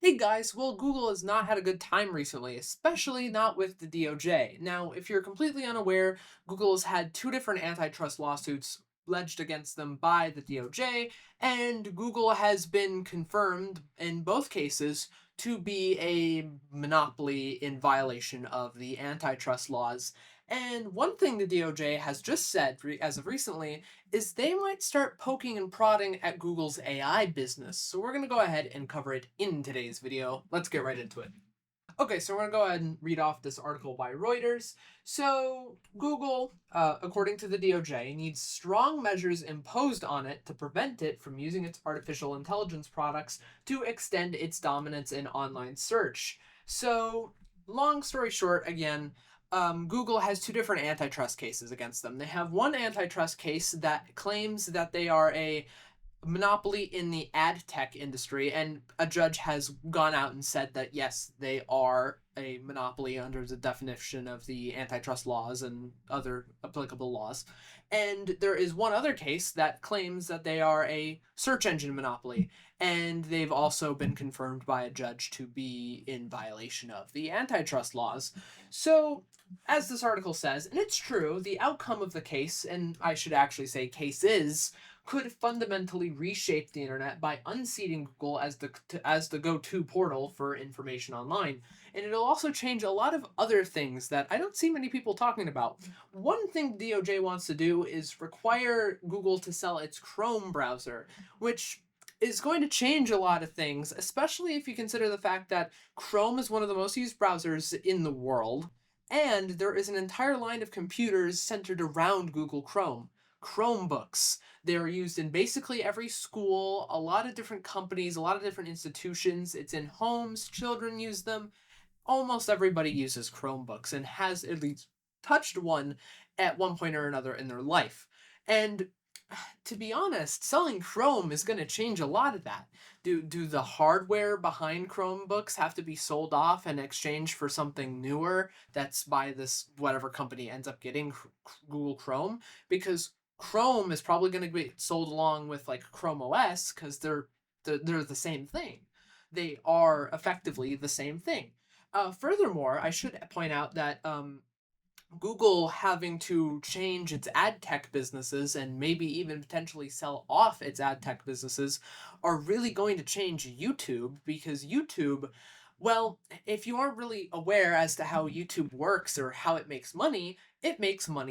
Hey guys, well, Google has not had a good time recently, especially not with the DOJ. Now, if you're completely unaware, Google has had two different antitrust lawsuits alleged against them by the DOJ, and Google has been confirmed in both cases to be a monopoly in violation of the antitrust laws. And one thing the DOJ has just said as of recently is they might start poking and prodding at Google's AI business. So we're going to go ahead and cover it in today's video. Let's get right into it. Okay, so we're going to go ahead and read off this article by Reuters. So, Google, according to the DOJ, needs strong measures imposed on it to prevent it from using its artificial intelligence products to extend its dominance in online search. So, long story short, again, Google has two different antitrust cases against them. They have one antitrust case that claims that they are a monopoly in the ad tech industry, and a judge has gone out and said that yes, they are a monopoly under the definition of the antitrust laws and other applicable laws. And there is one other case that claims that they are a search engine monopoly, and they've also been confirmed by a judge to be in violation of the antitrust laws. So, as this article says, and it's true, the outcome of the case, and I should actually say cases, could fundamentally reshape the internet by unseating Google as the go-to portal for information online. And it'll also change a lot of other things that I don't see many people talking about. One thing DOJ wants to do is require Google to sell its Chrome browser, which is going to change a lot of things, especially if you consider the fact that Chrome is one of the most used browsers in the world, and there is an entire line of computers centered around Google Chrome. Chromebooks. They're used in basically every school, a lot of different companies, a lot of different institutions. It's in homes, children use them. Almost everybody uses Chromebooks and has at least touched one at one point or another in their life. And to be honest, selling Chrome is going to change a lot of that. Do the hardware behind Chromebooks have to be sold off and exchanged for something newer that's by this whatever company ends up getting Google Chrome? Because Chrome is probably going to be sold along with like Chrome OS because they're the same thing. They are effectively the same thing. Furthermore, I should point out that Google having to change its ad tech businesses and maybe even potentially sell off its ad tech businesses are really going to change YouTube because YouTube, well, if you aren't really aware as to how YouTube works or how it makes money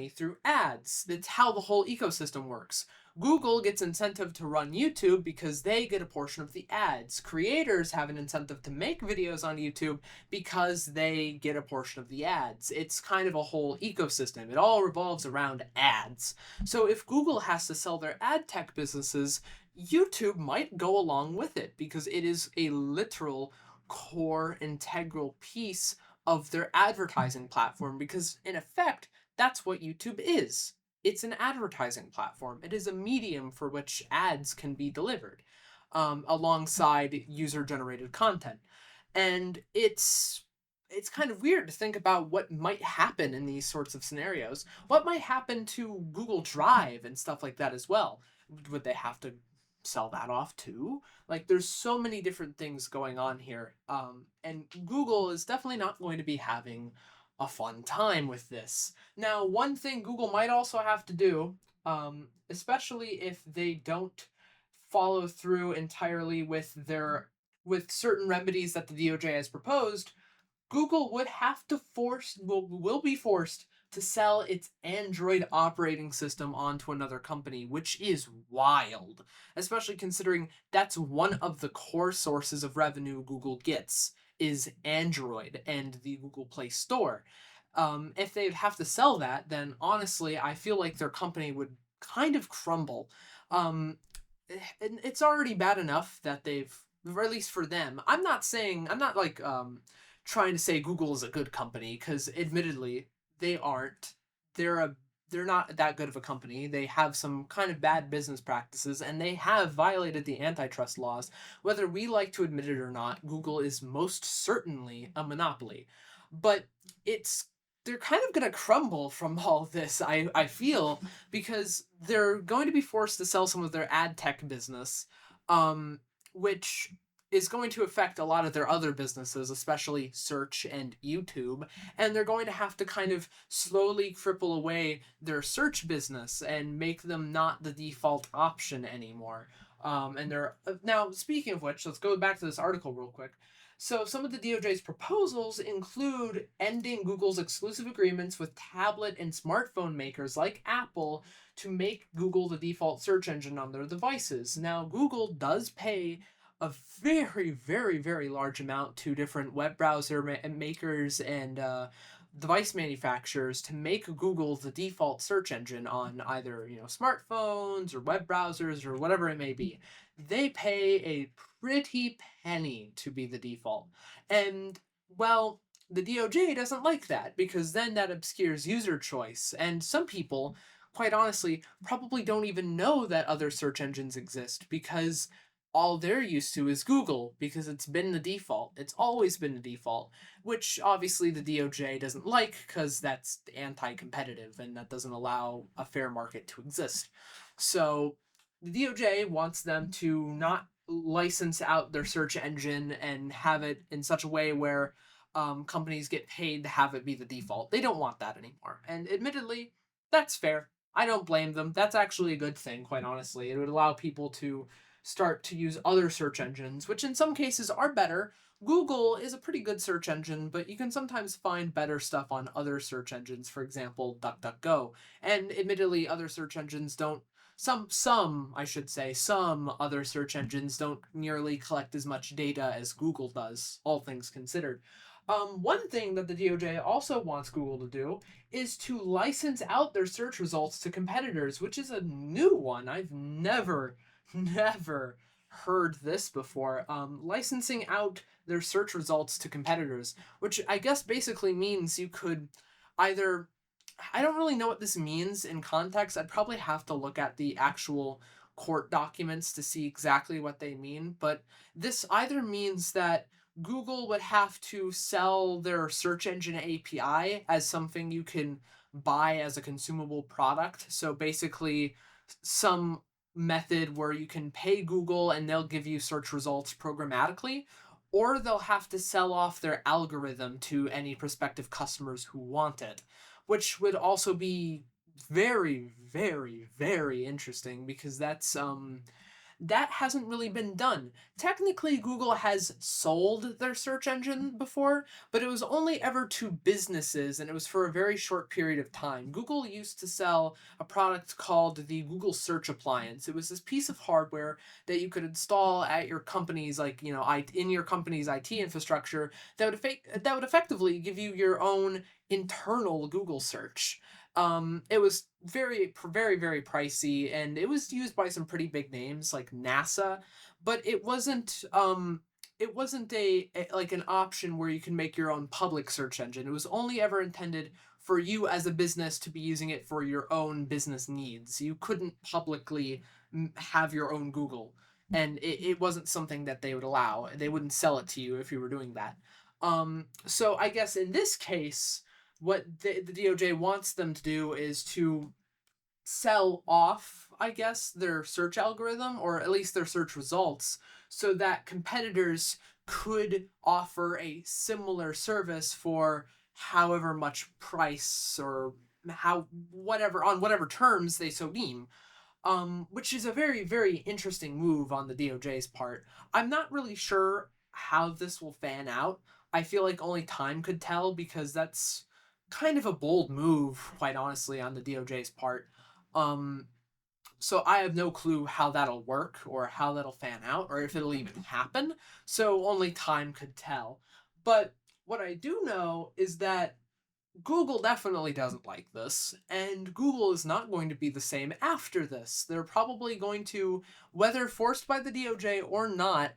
through ads. That's how the whole ecosystem works. Google gets incentive to run YouTube because they get a portion of the ads. Creators have an incentive to make videos on YouTube because they get a portion of the ads. It's kind of a whole ecosystem. It all revolves around ads. So if Google has to sell their ad tech businesses, YouTube might go along with it because it is a literal core integral piece of their advertising platform because in effect that's what YouTube is. It's an advertising platform. It is a medium for which ads can be delivered alongside user generated content. And it's kind of weird to think about what might happen in these sorts of scenarios. What might happen to Google Drive and stuff like that as well? Would they have to sell that off too? Like, there's so many different things going on here. And Google is definitely not going to be having a fun time with this. Now, one thing Google might also have to do, especially if they don't follow through entirely with certain remedies that the DOJ has proposed, Google would have to will be forced to sell its Android operating system onto another company, which is wild, especially considering that's one of the core sources of revenue Google gets is Android and the Google Play Store. If they'd have to sell that, then honestly, I feel like their company would kind of crumble. Um, it's already bad enough that or at least for them. I'm not like trying to say Google is a good company because admittedly they aren't. They're a they're not that good of a company. They have some kind of bad business practices and they have violated the antitrust laws. Whether we like to admit it or not, Google is most certainly a monopoly. But it's they're kind of going to crumble from all this, I feel, because they're going to be forced to sell some of their ad tech business, which is going to affect a lot of their other businesses, especially search and YouTube. And they're going to have to kind of slowly cripple away their search business and make them not the default option anymore. And they're now, speaking of which, let's go back to this article real quick. So, some of the DOJ's proposals include ending Google's exclusive agreements with tablet and smartphone makers like Apple to make Google the default search engine on their devices. Now, Google does pay a very, very, very large amount to different web browser makers and device manufacturers to make Google the default search engine on either smartphones or web browsers or whatever it may be. They pay a pretty penny to be the default, and well, the DOJ doesn't like that because then that obscures user choice, and some people, quite honestly, probably don't even know that other search engines exist because all they're used to is Google because it's been the default. It's always been the default, which obviously the DOJ doesn't like because that's anti competitive and that doesn't allow a fair market to exist. So the DOJ wants them to not license out their search engine and have it in such a way where companies get paid to have it be the default. They don't want that anymore. And admittedly, that's fair. I don't blame them. That's actually a good thing, quite honestly. It would allow people to start to use other search engines, which in some cases are better. Google is a pretty good search engine, but you can sometimes find better stuff on other search engines, for example, DuckDuckGo. And admittedly, other search engines don't some I should say some other search engines don't nearly collect as much data as Google does, all things considered. One thing that the DOJ also wants Google to do is to license out their search results to competitors, which is a new one. I've never heard this before. Licensing out their search results to competitors, which I guess basically means you could either. I don't really know what this means in context. I'd probably have to look at the actual court documents to see exactly what they mean, but this either means that Google would have to sell their search engine API as something you can buy as a consumable product. So basically, some method where you can pay Google and they'll give you search results programmatically, or they'll have to sell off their algorithm to any prospective customers who want it, which would also be very, very, very interesting because that hasn't really been done. Technically, Google has sold their search engine before, but it was only ever to businesses and it was for a very short period of time. Google used to sell a product called the Google Search Appliance. It was this piece of hardware that you could install at your company's in your company's IT infrastructure that would effectively give you your own internal Google search. It was very, very, very pricey, and it was used by some pretty big names like NASA, but it wasn't like an option where you can make your own public search engine. It was only ever intended for you as a business to be using it for your own business needs. You couldn't publicly have your own Google, and it wasn't something that they would allow. They wouldn't sell it to you if you were doing that. So I guess in this case, what the DOJ wants them to do is to sell off, I guess, their search algorithm or at least their search results so that competitors could offer a similar service for however much price or how whatever on whatever terms they so deem, which is a very, very interesting move on the DOJ's part. I'm not really sure how this will fan out. I feel like only time could tell because that's kind of a bold move, quite honestly, on the DOJ's part. Um, so I have no clue how that'll work or how that'll fan out or if it'll even happen. So only time could tell. But what I do know is that Google definitely doesn't like this, and Google is not going to be the same after this. They're probably going to, whether forced by the DOJ or not,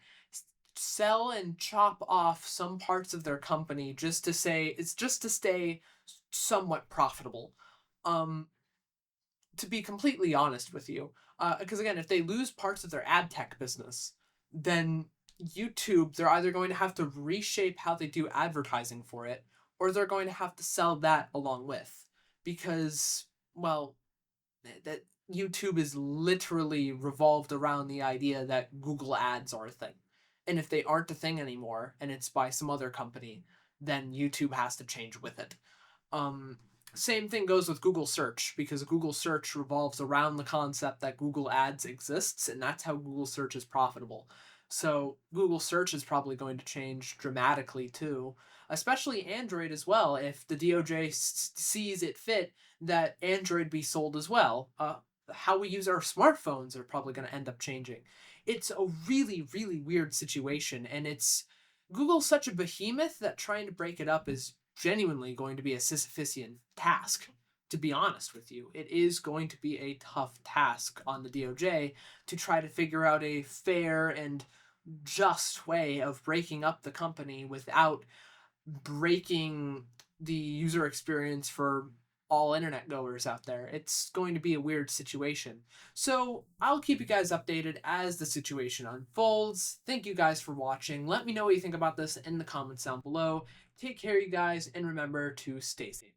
sell and chop off some parts of their company just to say it's just to stay somewhat profitable. Um, to be completely honest with you, because again, if they lose parts of their ad tech business, then YouTube, they're either going to have to reshape how they do advertising for it, or they're going to have to sell that along with, because well, that YouTube is literally revolved around the idea that Google ads are a thing. And if they aren't a thing anymore and it's by some other company, then YouTube has to change with it. Um, Same thing goes with Google search, because Google search revolves around the concept that Google Ads exists, and that's how Google search is profitable. So Google search is probably going to change dramatically too, especially Android as well. If the DOJ sees it fit that Android be sold as well, how we use our smartphones are probably going to end up changing. It's a really, really weird situation, and Google's such a behemoth that trying to break it up is genuinely going to be a Sisyphusian task. To be honest with you, it is going to be a tough task on the DOJ to try to figure out a fair and just way of breaking up the company without breaking the user experience for all internet goers out there. It's going to be a weird situation. So I'll keep you guys updated as the situation unfolds. Thank you guys for watching. Let me know what you think about this in the comments down below. Take care, you guys, and remember to stay safe.